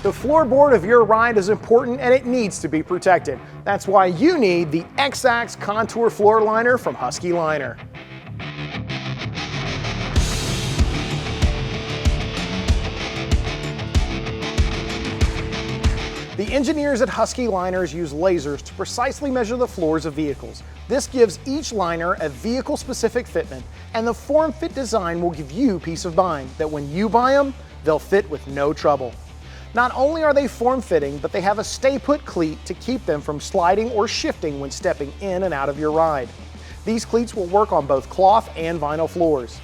The floorboard of your ride is important and it needs to be protected. That's why you need the X-Ax Contour Floor Liner from Husky Liner. The engineers at Husky Liners use lasers to precisely measure the floors of vehicles. This gives each liner a vehicle-specific fitment, and the form-fit design will give you peace of mind that when you buy them, they'll fit with no trouble. Not only are they form-fitting, but they have a stay-put cleat to keep them from sliding or shifting when stepping in and out of your ride. These cleats will work on both cloth and vinyl floors.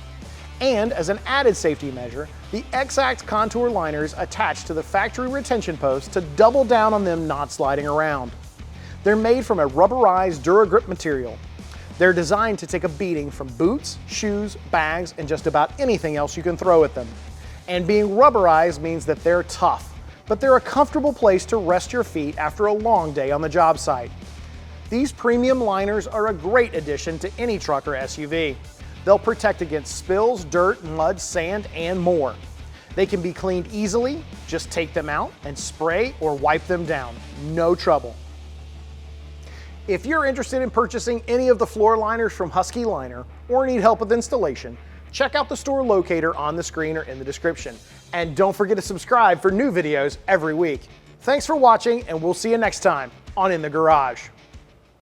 And as an added safety measure, the X-Ax Contour Liners attach to the factory retention posts to double down on them not sliding around. They're made from a rubberized DuraGrip material. They're designed to take a beating from boots, shoes, bags, and just about anything else you can throw at them. And being rubberized means that they're tough, but they're a comfortable place to rest your feet after a long day on the job site. These premium liners are a great addition to any truck or SUV. They'll protect against spills, dirt, mud, sand, and more. They can be cleaned easily. Just take them out and spray or wipe them down. No trouble. If you're interested in purchasing any of the floor liners from Husky Liner or need help with installation, check out the store locator on the screen or in the description. And don't forget to subscribe for new videos every week. Thanks for watching, and we'll see you next time on In the Garage.